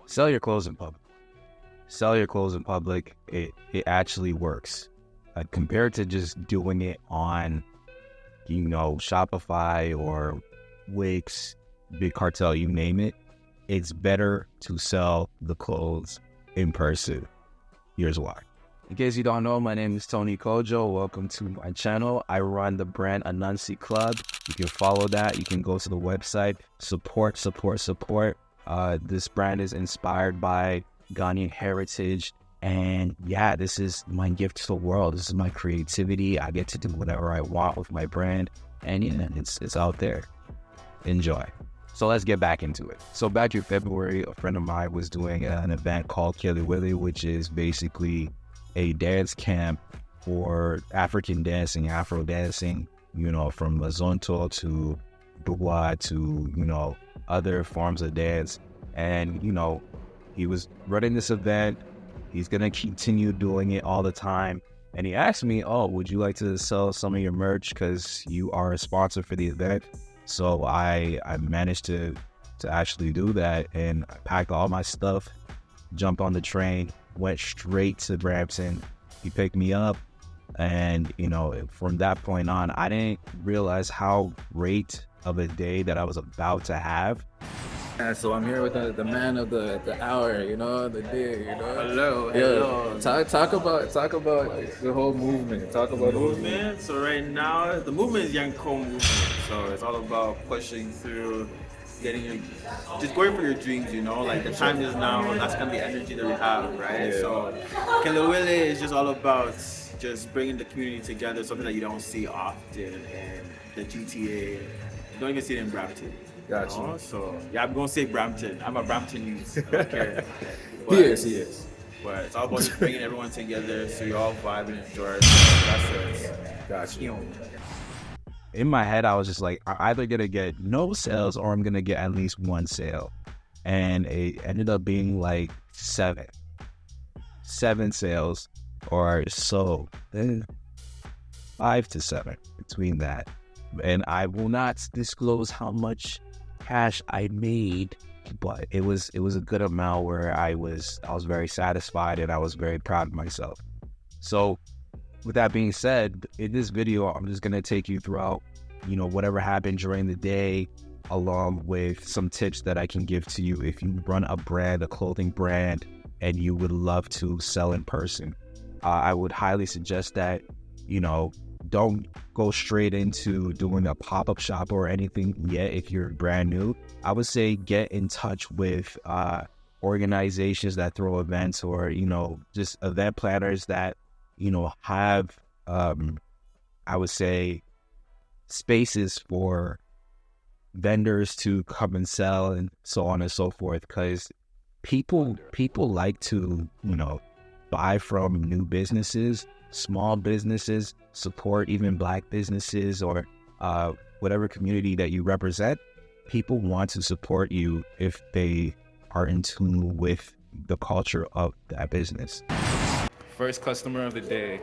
Sell your clothes in public. Sell your clothes in public. It actually works. Compared to just doing it on, Shopify or Wix, Big Cartel, you name it. It's better to sell the clothes in person. Here's why. In case you don't know, my name is Tony Kojo. Welcome to my channel. I run the brand Anansi Club. You can follow that. You can go to the website. Support. This brand is inspired by Ghanaian heritage. And yeah, this is my gift to the world. This is my creativity. I get to do whatever I want with my brand. And yeah, it's out there. Enjoy. So let's get back into it. So back in February, a friend of mine was doing an event called Kele-Wele, which is basically a dance camp for African dancing, Afro dancing, from Mazonto to Bugwa to, other forms of dance. And, he was running this event. He's going to continue doing it all the time. And he asked me, would you like to sell some of your merch because you are a sponsor for the event? So I managed to actually do that, and I packed all my stuff, jumped on the train, went straight to Brampton. He picked me up, and from that point on, I didn't realize how great of a day that I was about to have. Yeah, so I'm here with the man of the hour, the day, Hello. Talk about the whole movement. Talk about the movement. So right now, the movement is Young Co movement. So it's all about pushing through, just going for your dreams. Like the time is now. That's kind of the energy that we have, right? Yeah. So Kele-Wele is just all about just bringing the community together. Something that you don't see often in the GTA. You don't even see it in Brampton. Gotcha. So yeah, I'm gonna say Brampton. I'm a Brampton youth. I don't care. He is. But it's all about just bringing everyone together so you all vibe and enjoy it. That's it. Gotcha. In my head, I was just like, I'm either gonna get no sales or I'm gonna get at least one sale, and it ended up being like seven sales, or so, 5 to 7 between that. And I will not disclose how much cash I made, but it was a good amount where I was very satisfied and I was very proud of myself. So with that being said, in this video, I'm just going to take you throughout, whatever happened during the day, along with some tips that I can give to you if you run a clothing brand, and you would love to sell in person. I would highly suggest that, don't go straight into doing a pop-up shop or anything yet if you're brand new. I would say get in touch with organizations that throw events, or, just event planners that, have, I would say, spaces for vendors to come and sell and so on and so forth. Because people like to, buy from new businesses, small businesses, support even Black businesses, or whatever community that you represent. People want to support you if they are in tune with the culture of that business. First customer of the day.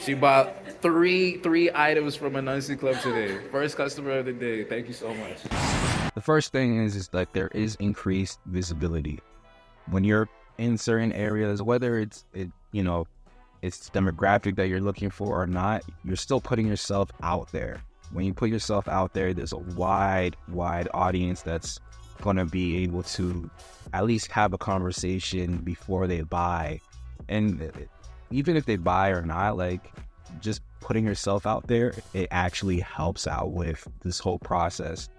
She bought three items from Anansi Club today. First customer of the day. Thank you so much. The first thing is that there is increased visibility. When you're in certain areas, whether it's demographic that you're looking for or not, you're still putting yourself out there. When you put yourself out there, there's a wide audience that's going to be able to at least have a conversation before they buy. And even if they buy or not, like, just putting yourself out there, it actually helps out with this whole process.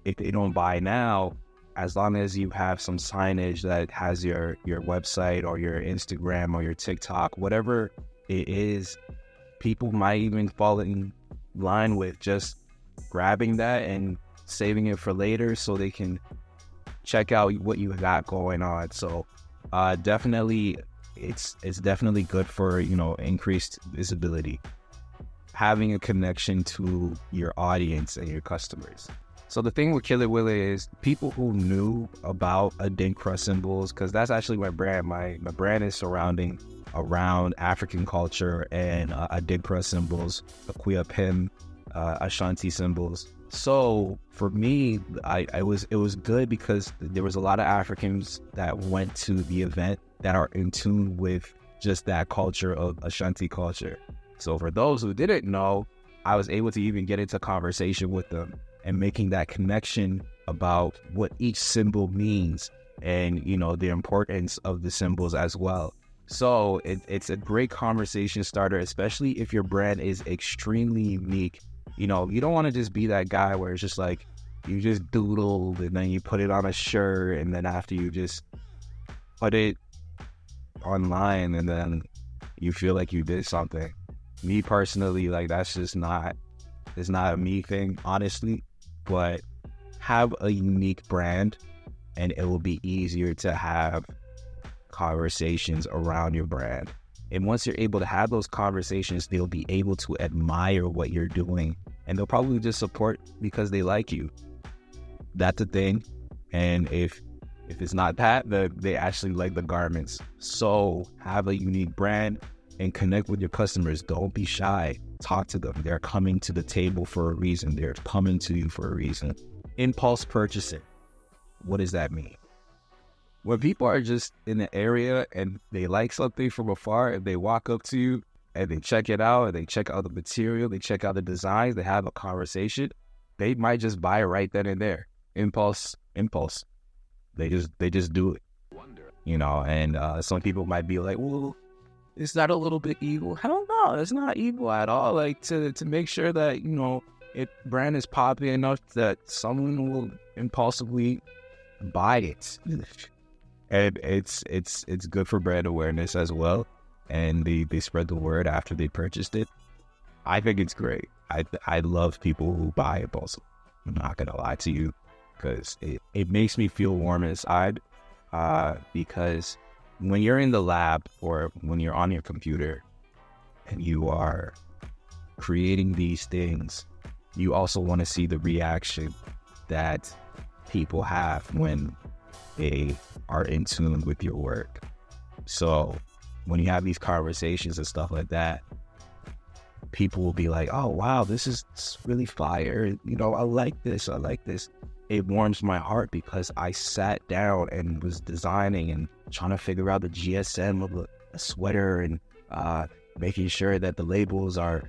If they don't buy now, as long as you have some signage that has your website or your Instagram or your TikTok, whatever it is, people might even fall in line with just grabbing that and saving it for later so they can check out what you got going on. So definitely, it's definitely good for, increased visibility, having a connection to your audience and your customers. So the thing with Kele-Wele is people who knew about Adinkra symbols, because that's actually my brand. My brand is surrounding around African culture and Adinkra symbols, Akua Pim, Ashanti symbols. So for me, it was good because there was a lot of Africans that went to the event that are in tune with just that culture of Ashanti culture. So for those who didn't know, I was able to even get into conversation with them and making that connection about what each symbol means and, you know, the importance of the symbols as well. So it's a great conversation starter, especially if your brand is extremely unique. You know, you don't want to just be that guy where it's just like you just doodled and then you put it on a shirt and then after you just put it online and then you feel like you did something. Me personally, like that's just not, it's not a me thing, honestly, but have a unique brand and it will be easier to have conversations around your brand. And once you're able to have those conversations, they'll be able to admire what you're doing and they'll probably just support because they like you. That's the thing. And if it's not that, they actually like the garments. So have a unique brand and connect with your customers. Don't be shy. Talk to them. They're coming to the table for a reason. They're coming to you for a reason. Impulse purchasing. What does that mean? When people are just in the area and they like something from afar and they walk up to you and they check it out and they check out the material, they check out the designs, they have a conversation, they might just buy it right then and there. Impulse. They just do it. You know, and some people might be like, well, is that a little bit evil? Hell no, it's not evil at all. Like to make sure that, you know, if brand is popular enough that someone will impulsively buy it. And it's good for brand awareness as well. And they spread the word after they purchased it. I think it's great. I love people who buy impulsive. I'm not gonna lie to you, because it makes me feel warm inside. Because when you're in the lab or when you're on your computer and you are creating these things, you also want to see the reaction that people have when they are in tune with your work. So when you have these conversations and stuff like that, people will be like, oh, wow, this is really fire. You know, I like this. It warms my heart because I sat down and was designing and trying to figure out the GSM of a sweater and making sure that the labels are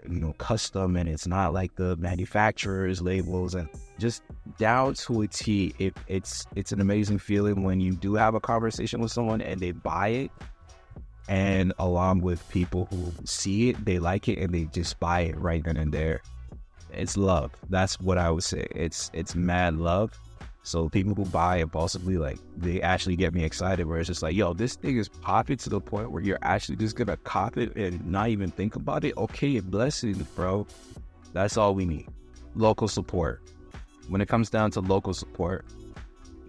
you know, custom and it's not like the manufacturer's labels, and just down to a T. It's an amazing feeling when you do have a conversation with someone and they buy it, and along with people who see it, they like it and they just buy it right then and there. It's love. That's what I would say. It's mad love. So people who buy impulsively, like, they actually get me excited, where it's just like, yo, this thing is popping to the point where you're actually just gonna cop it and not even think about it. Okay, blessings, bro. That's all we need. Local support. When it comes down to local support,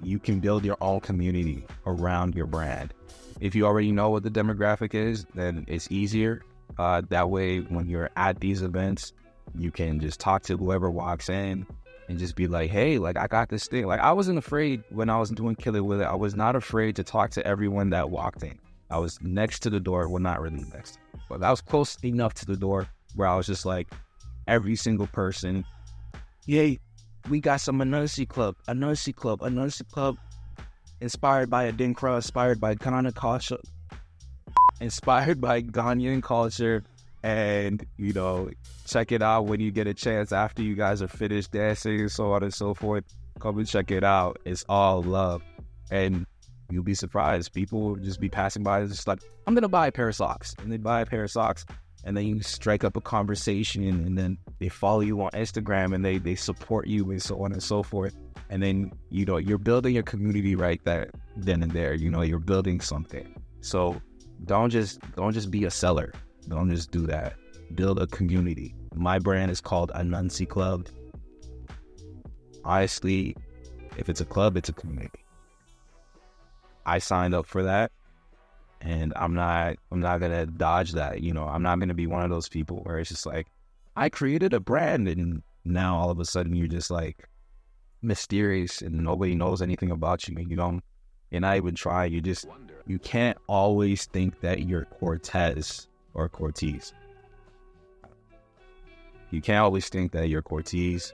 you can build your own community around your brand. If you already know what the demographic is, then it's easier. That way, when you're at these events, you can just talk to whoever walks in and just be like, hey, like, I got this thing. Like, I wasn't afraid when I was doing Kill It With It. I was not afraid to talk to everyone that walked in. I was next to the door. Well, not really next, but I was close enough to the door where I was just like, every single person, yay, we got some Anansi Club, inspired by Adinkra, inspired by Ghana culture, inspired by Ghanaian culture. And, you know, check it out when you get a chance after you guys are finished dancing and so on and so forth. Come and check it out. It's all love. And you'll be surprised. People will just be passing by and just like, I'm going to buy a pair of socks. And they buy a pair of socks. And then you strike up a conversation and then they follow you on Instagram and they support you and so on and so forth. And then, you know, you're building your community right there, then and there. You know, you're building something. So don't just be a seller. Don't just do that. Build a community. My brand is called Anansi Club. Honestly, if it's a club, it's a community. I signed up for that, and I'm not gonna dodge that. You know, I'm not gonna be one of those people where it's just like, I created a brand and now all of a sudden you're just like mysterious and nobody knows anything about you, and you're not even trying. You can't always think that you're Cortez or Cortez. You can't always think that you're Cortez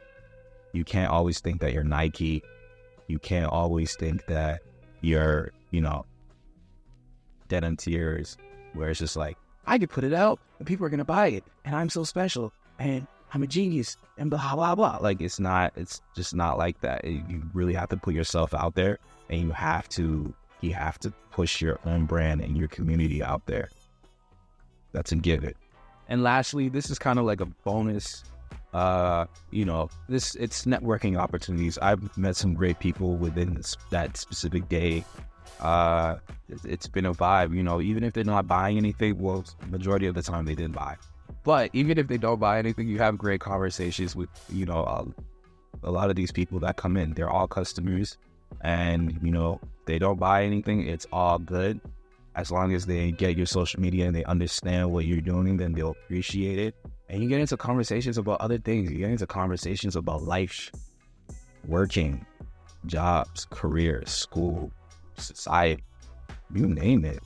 You can't always think that you're Nike. You can't always think that you're, dead on tears, where it's just like, I could put it out and people are going to buy it. And I'm so special and I'm a genius and blah, blah, blah. Like, it's just not like that. You really have to put yourself out there, and you have to push your own brand and your community out there. That's a given. And lastly, this is kind of like a bonus. It's networking opportunities. I've met some great people within that specific day. It's been a vibe, even if they're not buying anything, well, majority of the time they didn't buy. But even if they don't buy anything, you have great conversations with, a lot of these people that come in. They're all customers, and, they don't buy anything. It's all good. As long as they get your social media and they understand what you're doing, then they'll appreciate it. And you get into conversations about other things. You get into conversations about life, working, jobs, career, school, society, you name it.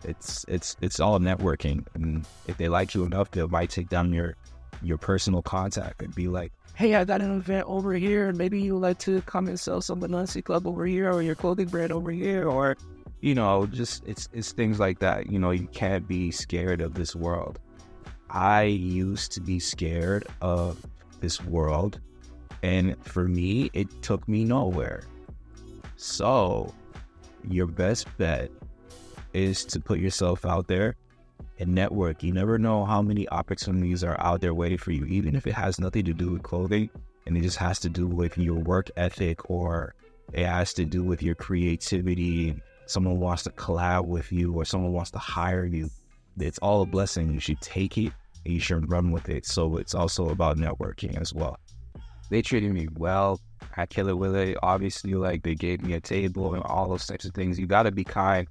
It's all networking. And if they like you enough, they might take down your personal contact and be like, hey, I got an event over here, and maybe you'd like to come and sell some Anansi Club over here, or your clothing brand over here, or just it's things like that. You can't be scared of this world. I used to be scared of this world, and for me, it took me nowhere. So your best bet is to put yourself out there and network. You never know how many opportunities are out there waiting for you, even if it has nothing to do with clothing and it just has to do with your work ethic, or it has to do with your creativity. Someone wants to collab with you, or someone wants to hire you. It's all a blessing. You should take it and you should run with it. So it's also about networking as well. They treated me well at Killer Willie. Obviously, like, they gave me a table and all those types of things. You got to be kind.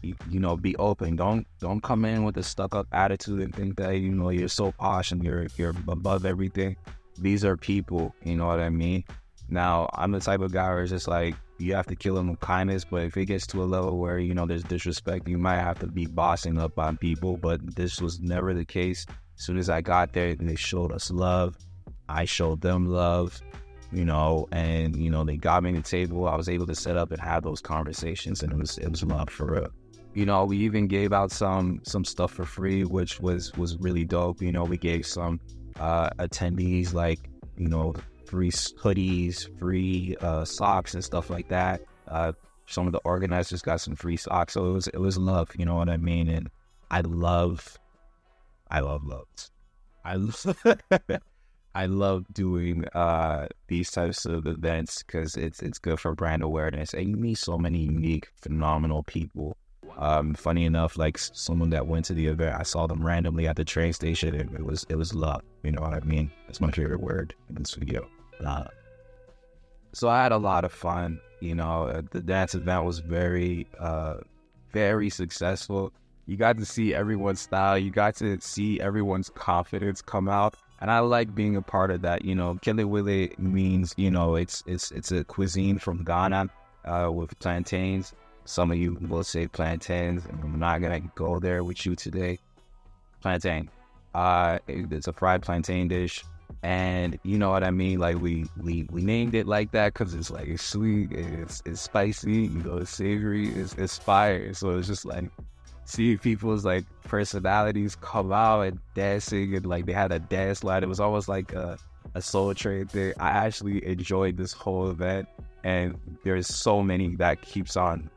Be open. Don't come in with a stuck-up attitude and think that you're so posh and you're above everything. These are people, you know what I mean? Now, I'm the type of guy where it's just like, you have to kill them with kindness, but if it gets to a level where there's disrespect, you might have to be bossing up on people. But this was never the case. As soon as I got there, they showed us love. I showed them love, and they got me to the table. I was able to set up and have those conversations, and it was love for real. We even gave out some stuff for free, which was really dope. We gave some attendees free hoodies, free socks and stuff like that. Some of the organizers got some free socks, so it was love. You know what I mean? And I love loves. I love doing these types of events because it's good for brand awareness, and you meet so many unique, phenomenal people. Funny enough, like, someone that went to the event, I saw them randomly at the train station, and it was love. You know what I mean? That's my favorite word in this video. So I had a lot of fun. The dance event was very, very successful. You got to see everyone's style. You got to see everyone's confidence come out. And I like being a part of that. Kelewele means, it's a cuisine from Ghana with plantains. Some of you will say plantains, and I'm not going to go there with you today. Plantain. It's a fried plantain dish. And you know what I mean? Like, we named it like that because it's like, it's sweet, it's spicy, it's savory, it's fire. So it's just like, see people's like personalities come out and dancing, and like they had a dance line. It was almost like a Soul Train thing. I actually enjoyed this whole event, and there's so many that keeps on,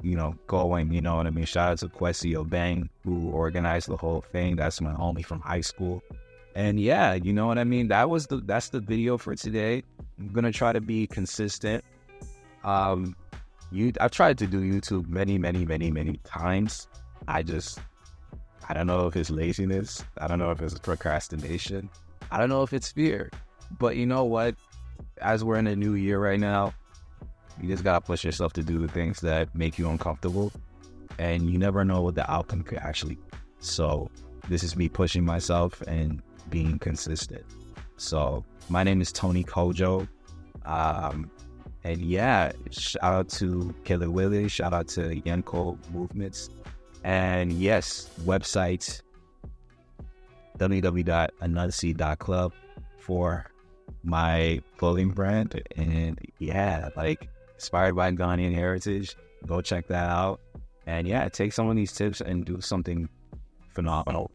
going. You know what I mean? Shout out to Kwesi Obeng, who organized the whole thing. That's my homie from high school. And yeah, you know what I mean? That's the video for today. I'm gonna try to be consistent. I've tried to do YouTube many times. I don't know if it's laziness. I don't know if it's procrastination. I don't know if it's fear. But you know what? As we're in a new year right now, you just gotta push yourself to do the things that make you uncomfortable. And you never know what the outcome could actually be. So this is me pushing myself and being consistent. So my name is Tony Kojo. And yeah, shout out to Killer Willie, shout out to Yenko Movements. And yes, website www.anansi.club for my clothing brand. And yeah, like inspired by Ghanaian heritage. Go check that out. And yeah, take some of these tips and do something phenomenal.